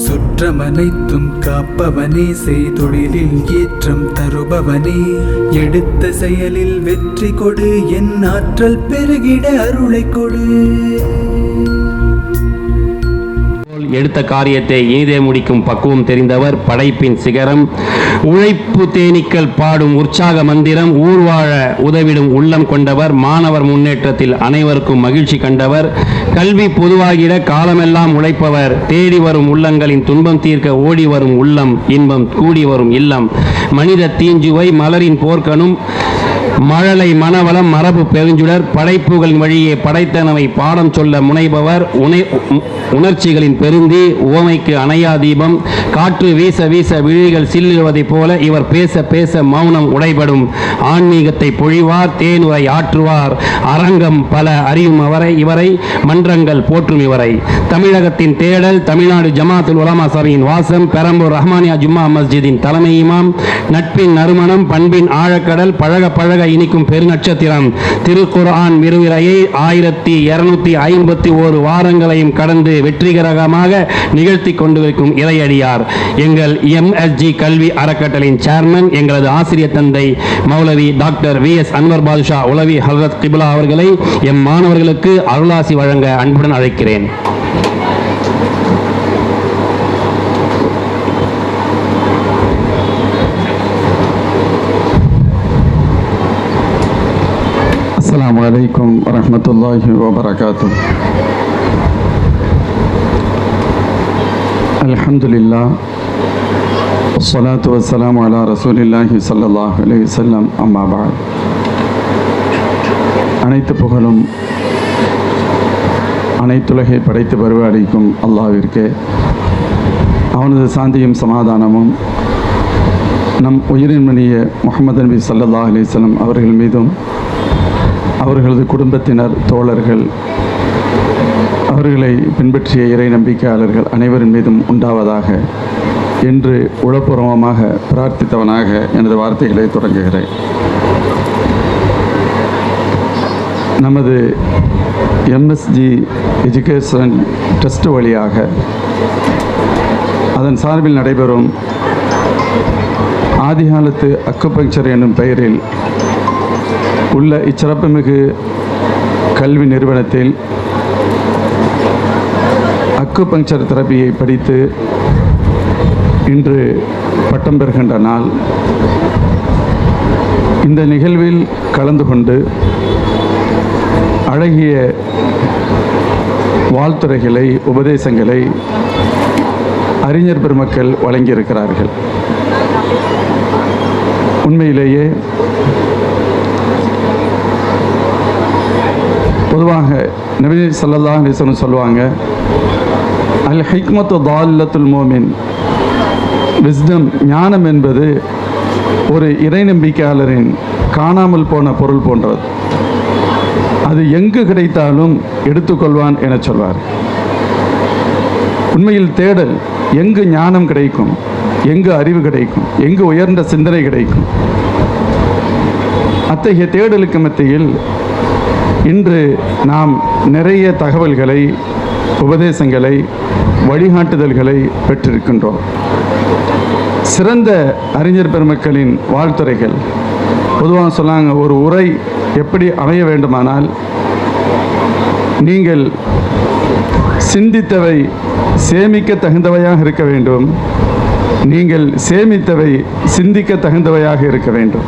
சுற்றமனைத்தும் காப்பவனே, செய்தொழிலில் ஏற்றம் தருபவனே, எடுத்த செயலில் வெற்றி கொடு, என் ஆற்றல் பெருகிட அருளை கொடு. எடுத்த காரியத்தை இனிதே முடிக்கும் பக்குவம் தெரிந்தவர், படைப்பின் சிகரம், உழைப்பு தேனீக்கள் பாடும் உற்சாக மந்திரம், ஊர்வாழ உதவிடும் உள்ளம் கொண்டவர், மாணவர் முன்னேற்றத்தில் அனைவருக்கும் மகிழ்ச்சி கண்டவர், கல்வி பொதுவாகிட காலமெல்லாம் உழைப்பவர், தேடி வரும் உள்ளங்களின் துன்பம் தீர்க்க ஓடி வரும் உள்ளம், இன்பம் கூடி வரும் இல்லம், மனித தீஞ்சுவை மலரின் போர்க்கனும், மழலை மனவளம் மரபு பெருஞ்சுடர், படைப்புகளின் வழியே படைத்தனவை பாடம் சொல்ல முனைபவர், உணர்ச்சிகளின் பெருந்தி, உவமைக்கு அணையா தீபம், காற்று வீச வீச விழிகள் சில்லுவதைப் போல இவர் பேச பேச மௌனம் உடைபடும், ஆன்மீகத்தை பொழிவார், தேனுரை ஆற்றுவார், அரங்கம் பல அறியும் இவரை மன்றங்கள் போற்றும் இவரை, தமிழகத்தின் தேடல், தமிழ்நாடு ஜமாத்துல் உலமா சபையின் வாசம், பெரம்பூர் ரஹ்மானியா ஜும்மா மஸ்ஜிதின் தலைமை இமாம், நட்பின் நறுமணம், பண்பின் ஆழக்கடல், பழக பழக இனிக்கும் பெருநட்சத்திரம், திருக்குர்ஆன் விரிவுரையை 1251 வாரங்களையும் கடந்து வெற்றிகரமாக நிகழ்த்தி கொண்டிருக்கும் இறையடியார், எங்கள் MSG கல்வி அறக்கட்டளையின் சேர்மன், எங்களது ஆசிரியர் தந்தை மௌலவி டாக்டர் VS அன்வர் பாதுஷா உலவி ஹல்ரத் கிப்லா அவர்களை எம் மாணவர்களுக்கு அருளாசி வழங்க அன்புடன் அழைக்கிறேன். அஸ்ஸலாமு அலைக்கும் வரஹ்மத்துல்லாஹி வபரகாத்துஹு. அல்ஹம்துலில்லாஹ் வஸ்ஸலாத்து வஸ்ஸலாமு அலா ரசூலில்லாஹி ஸல்லல்லாஹு அலைஹி வஸல்லம். அம்மா பஅத். அனைத்து புகழும் அனைத்துலகை படைத்து பருவாடிக்கும் அல்லாஹ்விற்கே, அவனது சாந்தியும் சமாதானமும் நம் உயிரின் மணிய முஹம்மது நபி ஸல்லல்லாஹு அலைஹி வஸல்லம் அவர்கள் மீதும், அவர்களது குடும்பத்தினர், தோழர்கள், அவர்களை பின்பற்றிய இறை நம்பிக்கையாளர்கள் அனைவரின் மீதும் உண்டாவதாக என்று உளப்பூர்வமாக பிரார்த்தித்தவனாக எனது வார்த்தைகளை தொடங்குகிறேன். நமது MSG எஜுகேஷன் ட்ரஸ்ட் வழியாக அதன் சார்பில் நடைபெறும் ஆதிகாலத்து அக்குபங்க்சர் என்னும் பெயரில் உள்ள இச்சிறப்புமிகு கல்வி நிறுவனத்தில் அக்குபங்க்சர் தெரப்பியை படித்து இன்று பட்டம் பெறுகின்ற நாள். இந்த நிகழ்வில் கலந்து கொண்டு அழகிய வாழ்த்துரைகளை, உபதேசங்களை அறிஞர் பெருமக்கள் வழங்கியிருக்கிறார்கள். உண்மையிலேயே பொதுவாக நபி ஸல்லல்லாஹு அலைஹி வஸல்லம் சொல்லுவாங்க, அல் ஹிக்மத்து தால்லத்துல் மோமின், விஸ்டம், ஞானம் என்பது ஒரு இறை நம்பிக்கையாளரின் காணாமல் போன பொருள் போன்றது. அது எங்கு கிடைத்தாலும் எடுத்துக்கொள்வான் என சொல்வார். உண்மையில் தேடல், எங்கு ஞானம் கிடைக்கும், எங்கு அறிவு கிடைக்கும், எங்கு உயர்ந்த சிந்தனை கிடைக்கும். அத்தகைய தேடலுக்கு மத்தியில் இன்று நாம் நிறைய தகவல்களை, உபதேசங்களை, வழிகாட்டுதல்களை பெற்றிருக்கின்றோம். சிறந்த அறிஞர் பெருமக்களின் வாழ்த்துரைகள் பொதுவாக சொன்னாங்க, ஒரு உரை எப்படி அமைய வேண்டுமானால், நீங்கள் சிந்தித்தவை சேமிக்க தகுந்தவையாக இருக்க வேண்டும், நீங்கள் சேமித்தவை சிந்திக்க தகுந்தவையாக இருக்க வேண்டும்.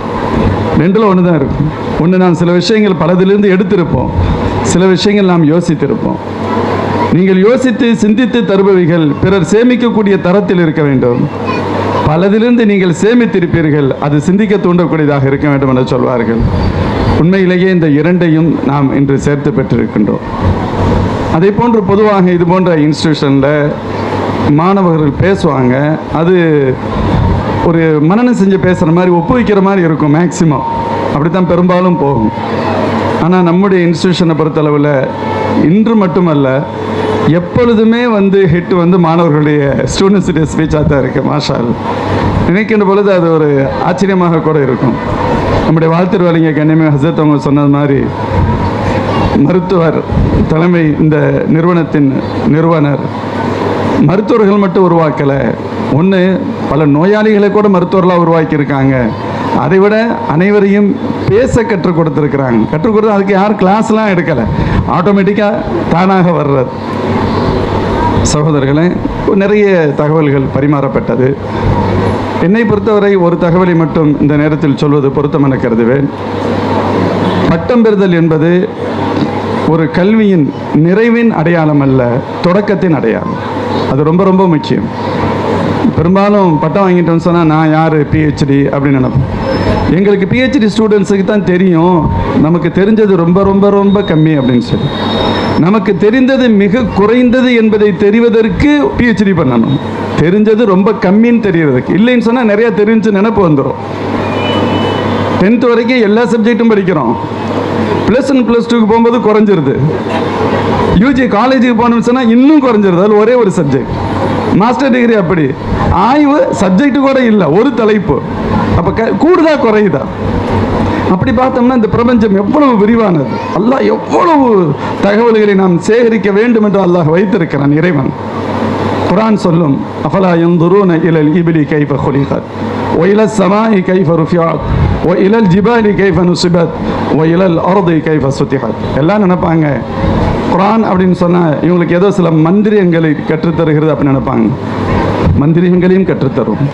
ரெண்டில் ஒன்று தான் இருக்கும். ஒன்று, நாம் சில விஷயங்கள் பலதிலிருந்து எடுத்திருப்போம், சில விஷயங்கள் நாம் யோசித்திருப்போம். நீங்கள் யோசித்து சிந்தித்து தருபவைகள் பிறர் சேமிக்கக்கூடிய தரத்தில் இருக்க வேண்டும். பலதிலிருந்து நீங்கள் சேமித்திருப்பீர்கள், அது சிந்திக்க தூண்டக்கூடியதாக இருக்க வேண்டும் என சொல்வார்கள். உண்மையிலேயே இந்த இரண்டையும் நாம் இன்று சேர்த்து பெற்றிருக்கின்றோம். அதே போன்று பொதுவாக இது போன்ற இன்ஸ்டிடியூஷனில் மாணவர்கள் பேசுவாங்க, அது ஒரு மனநம் செஞ்சு பேசுகிற மாதிரி, ஒப்புவிக்கிற மாதிரி இருக்கும். மேக்சிமம் அப்படித்தான் பெரும்பாலும் போகும். ஆனால் நம்முடைய இன்ஸ்டிடியூஷனை பொறுத்தளவில் இன்று மட்டுமல்ல, எப்பொழுதுமே ஹிட் மாணவர்களுடைய ஸ்டூடெண்ட்ஸுடைய ஸ்பீச்சாக தான் இருக்குது. மாஷா அல்லாஹ். நினைக்கின்ற பொழுது அது ஒரு ஆச்சரியமாக கூட இருக்கும். நம்முடைய வாழ்த்துறை வழிங்க கண்ணியமே ஹசரத் அவங்க சொன்னது மாதிரி, மருத்துவர் தலைமை இந்த நிறுவனத்தின் நிறுவனர் மருத்துவர்கள் மட்டும் உருவாக்கலை, ஒன்று பல நோயாளிகளை கூட மருத்துவர்களாக உருவாக்கியிருக்காங்க. அதை விட அனைவரையும் பேச கற்றுக் கொடுத்துருக்குறாங்க. கற்றுக் கொடுத்து அதுக்கு யாரும் கிளாஸ்லாம் எடுக்கலை, ஆட்டோமேட்டிக்காக தானாக வர்றது. சகோதரர்களே, நிறைய தகவல்கள் பரிமாறப்பட்டது. என்னை பொறுத்தவரை ஒரு தகவலை மட்டும் இந்த நேரத்தில் சொல்வது பொருத்தம் என கருதுவேன். பட்டம் பெறுதல் என்பது ஒரு கல்வியின் நிறைவின் அடையாளம் அல்ல, தொடக்கத்தின் அடையாளம். அது ரொம்ப ரொம்ப முக்கியம். பெரும்பாலும் பட்டம் வாங்கிட்டோம்னு சொன்னால் நான் யார் பிஹெச்டி அப்படின்னு நினைப்போம். எங்களுக்கு பிஹெச்டி ஸ்டூடெண்ட்ஸுக்கு தான் தெரியும் நமக்கு தெரிஞ்சது ரொம்ப ரொம்ப ரொம்ப கம்மி அப்படின்னு சொல்லி. நமக்கு தெரிந்தது மிக குறைந்தது என்பதை தெரிவதற்கு பிஹெச்டி பண்ணணும். தெரிஞ்சது ரொம்ப கம்மின்னு தெரியறதுக்கு. இல்லைன்னு சொன்னால் நிறையா தெரிஞ்சு நினைப்பு வந்துடும். 10th வரைக்கும் எல்லா சப்ஜெக்டும் படிக்கிறோம், +1 +2க்கு போகும்போது குறைஞ்சிருது. யூஜி காலேஜுக்கு போனோம்னு சொன்னால் இன்னும் குறைஞ்சிருது. அதில் ஒரே ஒரு சப்ஜெக்ட். மாஸ்டர் டிகிரி அப்படி ஆய்வு சப்ஜெக்ட் கூட இல்லை, ஒரு தலைப்பு. அப்போ கூடுதா குறையுதா? அப்படி பார்த்தோம்னா இந்த பிரபஞ்சம் எவ்வளவு விரிவானது, அல்லாஹ் எவ்வளவு தகவல்களை நாம் சேகரிக்க வேண்டும் என்று அல்லாஹ் வைத்திருக்கிறான் இறைவன். குர்ஆன் சொல்லும், அஃபலா யன்துரூன இலல் இப்லி கைஃப குலிகத் வ இலஸ் ஸமாஇ கைஃப ருஃபிஅத் வ இலல் ஜிபாலி கைஃப நுஸிபத் வ இலல் அர்தி கைஃப சுத்திஹத். எல்லாம் நினைப்பாங்க குர்ஆன் அப்படின்னு சொன்னால் இவங்களுக்கு ஏதோ சில மந்திரியங்களை கற்றுத்தருகிறது அப்படின்னு நினைப்பாங்க. மந்திரியங்களையும் கற்றுத்தரும்,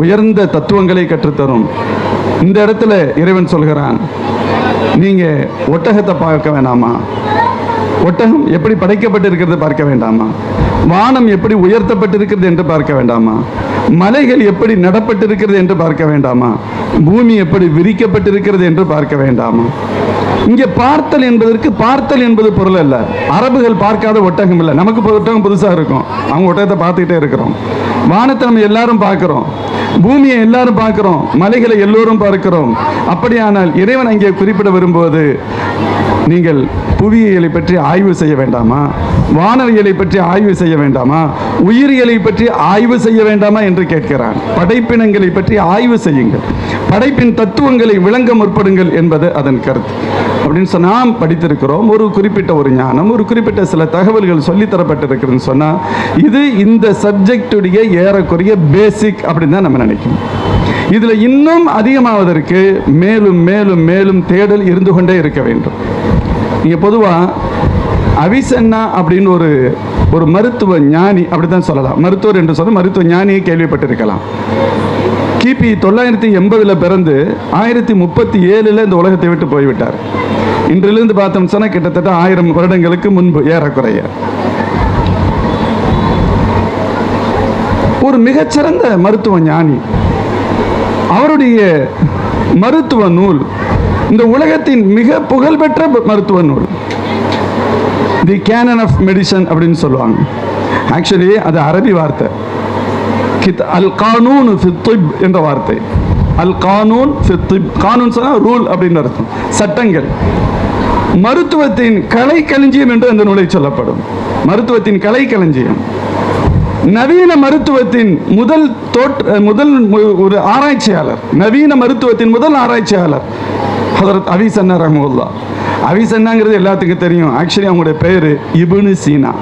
உயர்ந்த தத்துவங்களை கற்றுத்தரும். இந்த இடத்துல இறைவன் சொல்கிறான், நீங்கள் ஒட்டகத்தை பார்க்க வேண்டாமா? ஒட்டகம் எப்படி படைக்கப்பட்டிருக்கிறது பார்க்க வேண்டாமா? வானம் எப்படி உயர்த்தப்பட்டிருக்கிறது என்று பார்க்க வேண்டாமா? மலைகள் எப்படி நடப்பட்டிருக்கிறது என்று பார்க்க வேண்டாமா? பூமி எப்படி விரிக்கப்பட்டிருக்கிறது என்று பார்க்க வேண்டாமா? இங்கே பார்த்தல் என்பதற்கு பார்த்தல் என்பது பொருள் அல்ல. அரபுகள் பார்க்காத ஒட்டகம் இல்லை. நமக்கு ஒட்டகம் புதுசாக இருக்கும், அவங்க ஒட்டகத்தை பார்த்துக்கிட்டே இருக்கிறோம். வானத்தை நம்ம எல்லாரும் பார்க்கிறோம், பூமியை எல்லாரும் பார்க்கிறோம், மலைகளை எல்லோரும் பார்க்கிறோம். அப்படியானால் இறைவன் அங்கே குறிப்பிட வரும்போது, நீங்கள் புவியியலை பற்றி ஆய்வு செய்ய வேண்டாமா? வானவியலை பற்றி ஆய்வு செய்ய வேண்டாமா? உயிரியலை பற்றி ஆய்வு செய்ய வேண்டாமா என்று கேட்கிறான். படைப்பினங்களை பற்றி ஆய்வு செய்யுங்கள், படைப்பின் தத்துவங்களை விளங்க முற்படுங்கள் என்பது அதன் கருத்து. அப்படின்னு சொன்னால் நாம் படித்திருக்கிறோம், ஒரு குறிப்பிட்ட ஒரு ஞானம், ஒரு குறிப்பிட்ட சில தகவல்கள் சொல்லித்தரப்பட்டிருக்குதுன்னு சொன்னால் இது இந்த சப்ஜெக்டுடைய ஏறக்குறைய பேசிக் அப்படின்னு தான் நம்ம நினைக்கணும். இதில் இன்னும் அதிகமாவதற்கு மேலும் மேலும் மேலும் தேடல் இருந்து கொண்டே இருக்க வேண்டும். நீங்கள் பொதுவாக அவிசன்னா அப்படின்னு ஒரு மருத்துவ ஞானி அப்படி தான் சொல்லலாம். மருத்துவர் என்று சொல்ல மருத்துவ ஞானியை கேள்விப்பட்டிருக்கலாம். கிபி 980 பிறந்து 1037 இந்த உலகத்தை விட்டு போய்விட்டார். இன்றிலிருந்து பார்த்தோம் சொன்னால் கிட்டத்தட்ட 1000 வருடங்களுக்கு முன்பு ஏறக்குறைய. ஒரு மிகச்சிறந்த மருத்துவ ஞானி. அவருடைய மருத்துவ நூல் இந்த உலகத்தின் மிக புகழ்பெற்ற மருத்துவ நூல், தி கேனன் ஆஃப் மெடிசன் அப்படின்னு சொல்லுவாங்க. ஆக்சுவலி அது அரபி வார்த்தை, அல் கானூன் ஃபி திப் என்ற வார்த்தை. அல் கானூன் ஃபி திப், கானூன் சொன்னா ரூல் அப்படின்னு அர்த்தம், சட்டங்கள். மருத்துவத்தின் கலை களஞ்சியம் என்று அந்த நூலை சொல்லப்படும். மருத்துவத்தின் கலை களஞ்சியம். நவீன மருத்துவத்தின் முதல் ஒரு ஆராய்ச்சியாளர், நவீன மருத்துவத்தின் முதல் ஆராய்ச்சியாளர் ஹதரத் அவிசன்னா ரஹ்மத்துல்லாஹ். அவிசன்னாங்கிறது எல்லாத்துக்கும் தெரியும். ஆக்சுவலி அவங்களுடைய பேர் இப்னு சீனா.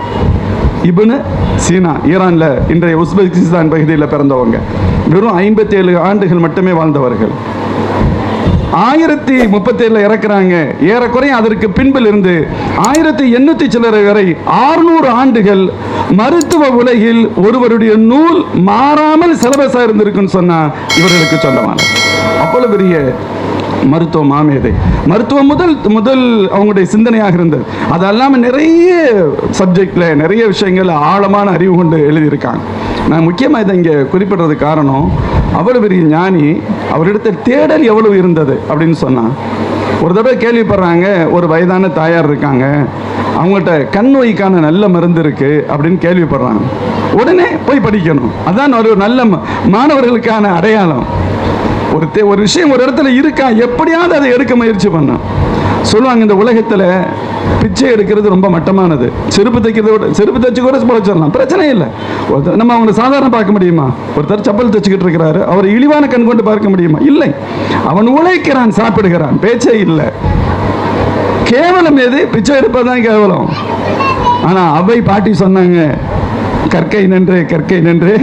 இப்னு சீனா ஈரானில் இன்றைய உஸ்பெகிஸ்தான் பகுதியில் பிறந்தவங்க. வெறும் 57 ஆண்டுகள் மட்டுமே வாழ்ந்தவர்கள். 1037 இறக்குறாங்க. ஏறக்குறைய அதற்கு பின்பில் இருந்து 1800 சில்லறை வரை 600 ஆண்டுகள் மருத்துவ உலகில் ஒருவருடைய நூல் மாறாமல் சிலபஸாக இருந்திருக்குன்னு சொன்னா இவர்களுக்கு சொந்தமானது. அவ்வளவு பெரிய மருத்துவ மாமேதை. மருத்துவம் முதல் அவங்களுடைய சிந்தனையாக இருந்தது. அது அல்லாமல் நிறைய சப்ஜெக்டில் நிறைய விஷயங்கள் ஆழமான அறிவு கொண்டு எழுதியிருக்காங்க. நான் முக்கியமாக இதை இங்கே குறிப்பிடுறது காரணம், அவ்வளவு பெரிய ஞானி, அவரிடத்தில் தேடல் எவ்வளவு இருந்தது அப்படின்னு சொன்னால், ஒரு தடவை கேள்விப்படுறாங்க, ஒரு வயதான தாயார் இருக்காங்க, அவங்கள்ட்ட கண் நோய்க்கான நல்ல மருந்து இருக்குது அப்படின்னு கேள்விப்படுறாங்க. உடனே போய் படிக்கணும். அதான் ஒரு நல்ல மாணவர்களுக்கான அடையாளம். ஒரு விஷயம் ஒரு இடத்துல இருக்கா, எப்படியாவது அதை எடுக்க முயற்சி பண்ணணும். சொல்லுவாங்க, இந்த உலகத்தில் பிச்சை எடுக்கிறது ரொம்ப மட்டமானது. செருப்பு தைச்சு கூட பொழைச்சிடலாம், பிரச்சனை இல்லை. நம்ம அவங்களை சாதாரண பார்க்க முடியுமா? ஒருத்தர் செப்பல் தைச்சுக்கிட்டு இருக்கிறாரு, அவர் இழிவான கண் கொண்டு பார்க்க முடியுமா? இல்லை. அவன் உழைக்கிறான், சாப்பிடுகிறான், பேச்சே இல்லை. கேவலம் எது? பிச்சை எடுப்பதுதான் கேவலம். ஆனா அவை பாட்டி சொன்னாங்க, கற்கை நின்று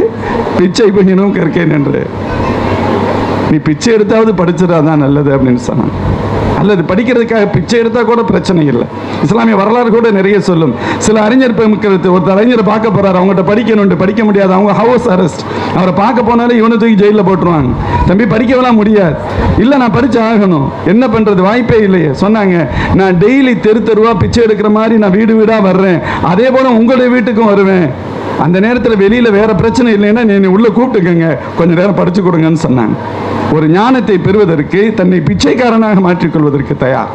பிச்சை பையனும் கற்கை நின்று. நீ பிச்சை எடுத்தாவது படிச்சிடாதான் நல்லது அப்படின்னு சொன்னாங்க. அல்லது படிக்கிறதுக்காக பிச்சை எடுத்தா கூட பிரச்சனை இல்லை. இஸ்லாமிய வரலாறு கூட நிறைய சொல்லும். சில அறிஞர் பெருமக்கள் ஒருத்தர் அறிஞரை பார்க்க போறாரு, அவங்ககிட்ட படிக்கணும்னு படிக்க முடியாது, அவங்க ஹவுஸ் அரெஸ்ட். அவரை பார்க்க போனாலே இவனை தூக்கி ஜெயிலில் போட்டுருவாங்க. தம்பி படிக்கலாம் முடியாது. இல்லை நான் படிச்சு ஆகணும், என்ன பண்றது, வாய்ப்பே இல்லையே. சொன்னாங்க, நான் டெய்லி தெருவா பிச்சை எடுக்கிற மாதிரி நான் வீடு வீடா வர்றேன், அதே போல உங்களுடைய வீட்டுக்கும் வருவேன். அந்த நேரத்தில் வெளியில வேற பிரச்சனை இல்லைன்னா நீ உள்ள கூப்பிட்டுக்கங்க, கொஞ்ச நேரம் படிச்சு கொடுங்கன்னு சொன்னாங்க. ஒரு ஞானத்தை பெறுவதற்கு தன்னை பிச்சைக்காரனாக மாற்றிக்கொள்வதற்கு தயார்.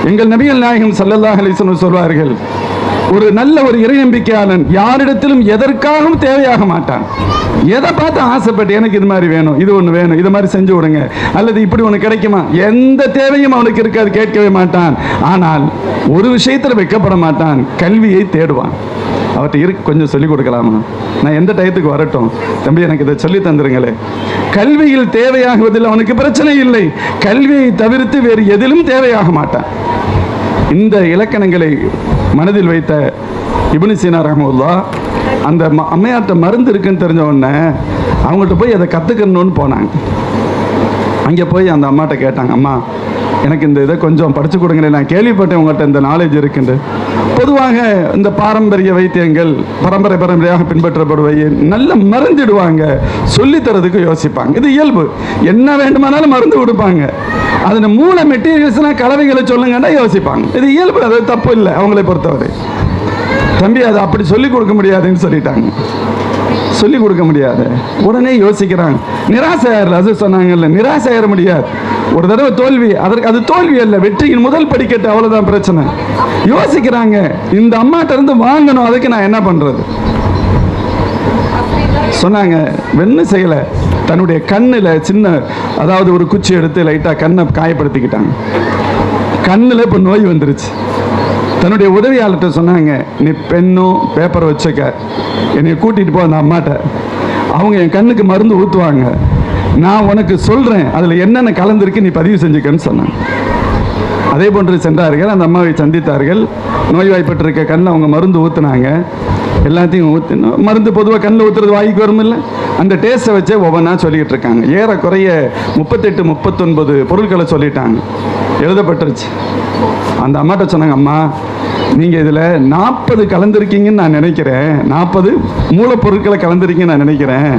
எங்கள் நபிகள் நாயகம் ஸல்லல்லாஹு அலைஹி வஸல்லம் சொல்வார்கள், ஒரு நல்ல ஒரு இறை நம்பிக்கையாளன் யாரிடத்திலும் எதற்காகவும் தேவையாக மாட்டான். எதை பார்த்து ஆசைப்பட்டு எனக்கு இது மாதிரி வேணும், இது ஒன்று வேணும், இது மாதிரி செஞ்சு விடுங்க, அல்லது இப்படி ஒன்று கிடைக்குமா, எந்த தேவையும் அவனுக்கு இருக்காது, கேட்கவே மாட்டான். ஆனால் ஒரு விஷயத்தில் வெட்கப்பட மாட்டான், கல்வியை தேடுவான். அவர்கிட்ட இருக்கு, கொஞ்சம் சொல்லிக் கொடுக்கலாமா, நான் எந்த டயத்துக்கு வரட்டும், தம்பி எனக்கு இதை சொல்லி தந்துருங்களே. கல்வியில் தேவையாகுவதில் அவனுக்கு பிரச்சனை இல்லை, கல்வியை தவிர்த்து வேறு எதிலும் தேவையாக மாட்டான். இந்த இலக்கணங்களை மனதில் வைத்த இப்னு சீனா ரஹ்மத்துல்லாஹ் அந்த அம்மையார்ட்ட மருந்து இருக்குன்னு தெரிஞ்ச உடனே அவங்கள்ட்ட போய் அதை கற்றுக்கணும்னு போனாங்க. அங்கே போய் அந்த அம்மாட்ட கேட்டாங்க, அம்மா எனக்கு இந்த இதை கொஞ்சம் படித்து கொடுங்களேன், நான் கேள்விப்பட்டேன் உங்கள்கிட்ட இந்த நாலேஜ் இருக்குண்டு. பொதுவாக இந்த பாரம்பரிய வைத்தியங்கள் பரம்பரையாக பின்பற்றப்படுவை நல்ல மருந்திடுவாங்க, சொல்லித்தரதுக்கு யோசிப்பாங்க, இது இயல்பு. என்ன வேண்டுமானாலும் மருந்து கொடுப்பாங்க. அதில் மூல மெட்டீரியல்ஸ்னால் கலவைகளை சொல்லுங்கன்னா யோசிப்பாங்க, இது இயல்பு, அது தப்பு இல்லை அவங்களை பொறுத்தவரை. தம்பி அதை அப்படி சொல்லிக் கொடுக்க முடியாதுன்னு சொல்லிட்டாங்க. சொல்லிக் கொடுக்க முடியாது, உடனே யோசிக்கிறாங்க. நிராசையாயிரல, அது சொன்னாங்கல்ல, நிராசையாயிர முடியாது. ஒரு தடவை தோல்வி, அதற்கு அது தோல்வி அல்ல, வெற்றியின் முதல் படிக்கட்டு, அவ்வளவுதான் பிரச்சனை. யோசிக்கிறாங்க, இந்த அம்மாட்ட இருந்து வாங்கணும், அதுக்கு நான் என்ன பண்றது சொன்னாங்க. வெண்ணு செய்யல, தன்னுடைய கண்ணில் சின்ன, அதாவது ஒரு குச்சி எடுத்து லைட்டா கண்ணை காயப்படுத்திக்கிட்டாங்க. கண்ணில் இப்போ நோய் வந்துருச்சு. தன்னுடைய உதவியாளர்கிட்ட சொன்னாங்க, நீ பெண்ணும் பேப்பரை வச்சுக்க, என்னை கூட்டிகிட்டு போ அந்த அம்மாட்ட, அவங்க என் கண்ணுக்கு மருந்து ஊற்றுவாங்க, நான் உனக்கு சொல்கிறேன் அதில் என்னென்ன கலந்துருக்கு நீ பதிவு செஞ்சுக்கன்னு சொன்னாங்க. அதே போன்று சென்றார்கள், அந்த அம்மாவை சந்தித்தார்கள். நோய்வாய்ப்பட்டிருக்க கண்ணில் அவங்க மருந்து ஊற்றுனாங்க. எல்லாத்தையும் ஊற்றினோம். மருந்து பொதுவாக கண்ணில் ஊற்றுறது வாய்க்கு வரும் இல்லை, அந்த டேஸ்ட்டை வச்சே ஒவ்வொன்றா சொல்லிகிட்டு இருக்காங்க. ஏறக்குறைய 38-39 பொருட்களை சொல்லிட்டாங்க, எழுதப்பட்டுருச்சு. அந்த அம்மாட்ட சொன்னாங்க, அம்மா நீங்கள் இதில் 40 கலந்துருக்கீங்கன்னு நான் நினைக்கிறேன், 40 மூலப்பொருட்களை கலந்துருக்கீங்கன்னு நான் நினைக்கிறேன்.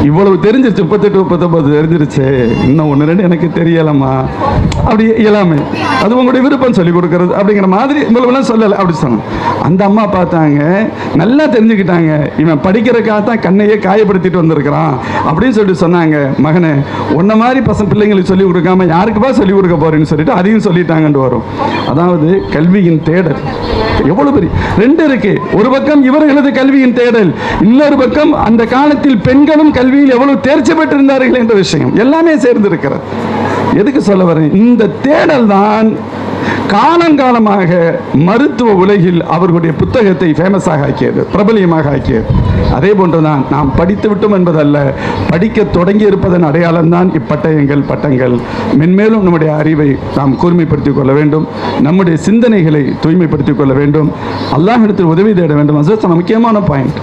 இவ்வளவு தெரிஞ்சிருச்சு, 38-39 தெரிஞ்சிருச்சு, இன்னும் 1-2 எனக்கு தெரியலம்மா. அப்படி இயலாமை, அது உங்களுடைய விருப்பம் சொல்லிக் கொடுக்கறது அப்படிங்கிற மாதிரி இவ்வளவுலாம் சொல்லலை அப்படி சொன்னாங்க. அந்த அம்மா பார்த்தாங்க, நல்லா தெரிஞ்சுக்கிட்டாங்க, இவன் படிக்கிறதுக்காக தான் கண்ணையே காயப்படுத்திட்டு வந்திருக்கிறான் அப்படின்னு சொல்லிட்டு சொன்னாங்க, மகனே உன்ன மாதிரி பிள்ளைங்களுக்கு சொல்லிக் கொடுக்காம யாருக்குப்பா சொல்லிக் கொடுக்க போறேன்னு சொல்லிட்டு அதையும் சொல்லிட்டாங்கன்னு வரும். அதாவது கல்வியின் தேடல் எவ்வளவு பெரிய 2 இருக்கு. ஒரு பக்கம் இவர்களது கல்வியின் தேடல், இன்னொரு பக்கம் அந்த காலத்தில் பெண்களும் கல்வியில் எவ்வளவு தேர்ச்சி பெற்றிருந்தார்கள் என்ற விஷயம் எல்லாமே சேர்ந்து இருக்கிறது. எதுக்கு சொல்ல வரேன், இந்த தேடல் தான் காலங்காலமாக மருத்துவ உலகில் அவர்களுடைய புத்தகத்தை ஃபேமஸாக ஆக்கியது, பிரபலியமாக ஆக்கியது. அதே போன்றுதான் நாம் படித்து விட்டோம் என்பதல்ல, படிக்க தொடங்கி இருப்பதன் அடையாளம் தான் இப்பட்டயங்கள், பட்டங்கள். மென்மேலும் நம்முடைய அறிவை நாம் கூர்மைப்படுத்திக் கொள்ள வேண்டும், நம்முடைய சிந்தனைகளை தூய்மைப்படுத்திக் கொள்ள வேண்டும், அல்லாஹ்விடத்தில் உதவி தேட வேண்டும். அது முக்கியமான பாயிண்ட்.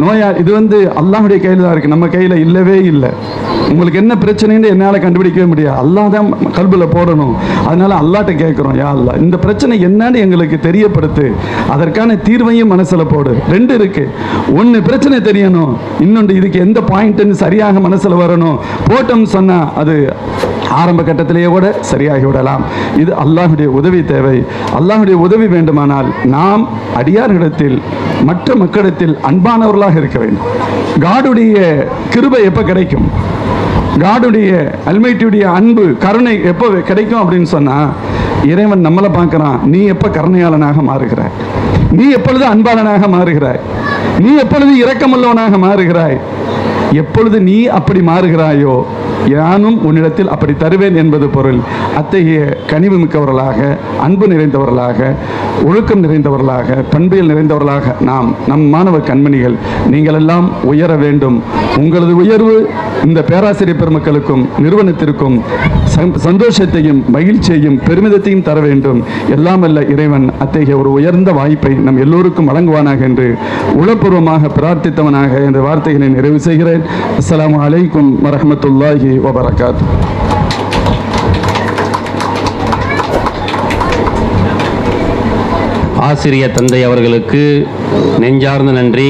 நோயா இது அல்லாஹ்வுடைய கையில் தான் இருக்குது, நம்ம கையில் இல்லவே இல்லை. உங்களுக்கு என்ன பிரச்சனைன்னு என்னால் கண்டுபிடிக்கவே முடியாது, அல்லாஹ் தான் கல்பில் போடணும். அதனால அல்லாஹ்ட்ட கேட்குறோம், யா அல்லாஹ் இந்த பிரச்சனை என்னன்னு எங்களுக்கு தெரியப்படுத்து, அதற்கான தீர்வையும் மனசில் போடு. 2 இருக்கு, ஒன்று பிரச்சனை தெரியணும், இன்னொன்று இதுக்கு எந்த பாயிண்ட்னு சரியாக மனசில் வரணும். போட்டோம்னு சொன்னால் அது ஆரம்ப கட்டத்திலேயே கூட சரியாகி விடலாம். இது அல்லாஹ்வுடைய உதவி தேவை. அல்லாஹ்வுடைய உதவி வேண்டுமானால் நாம் அடியார்களிடத்தில், மற்ற மக்களிடத்தில் அன்பானவர்களாக இருக்க வேண்டும். காடுடைய கிருபை எப்போ கிடைக்கும், காடுடைய அல்மைட்டியுடைய அன்பு கருணை எப்போ கிடைக்கும் அப்படின்னு சொன்னால், இறைவன் நம்மளை பார்க்குறான், நீ எப்போ கருணையாளனாக மாறுகிறாய், நீ எப்பொழுது அன்பாளனாக மாறுகிறாய், நீ எப்பொழுது இரக்கமுள்ளவனாக மாறுகிறாய், எப்பொழுது நீ அப்படி மாறுகிறாயோ யானும் உன்னிடத்தில் அப்படி தருவேன் என்பது பொருள். அத்தகைய கனிவு மிக்கவர்களாக, அன்பு நிறைந்தவர்களாக, ஒழுக்கம் நிறைந்தவர்களாக, பண்பியல் நிறைந்தவர்களாக நம் மாணவ கண்மணிகள் நீங்கள் எல்லாம் உயர வேண்டும். உங்களது உயர்வு இந்த பேராசிரியர் பெருமக்களுக்கும் நிறுவனத்திற்கும் சந்தோஷத்தையும் மகிழ்ச்சியையும் பெருமிதத்தையும் தர வேண்டும். எல்லாம் வல்ல இறைவன் அத்தகைய ஒரு உயர்ந்த வாய்ப்பை நம் எல்லோருக்கும் வழங்குவானாக என்று உளப்பூர்வமாக பிரார்த்தித்தவனாக இந்த வார்த்தைகளை நிறைவு செய்கிறேன். அஸ்ஸலாமு அலைக்கும் வரஹ்மத்துல்லாஹி வபரகாத்துஹு. ஆசிரிய தந்தை அவர்களுக்கு நெஞ்சார்ந்த நன்றி.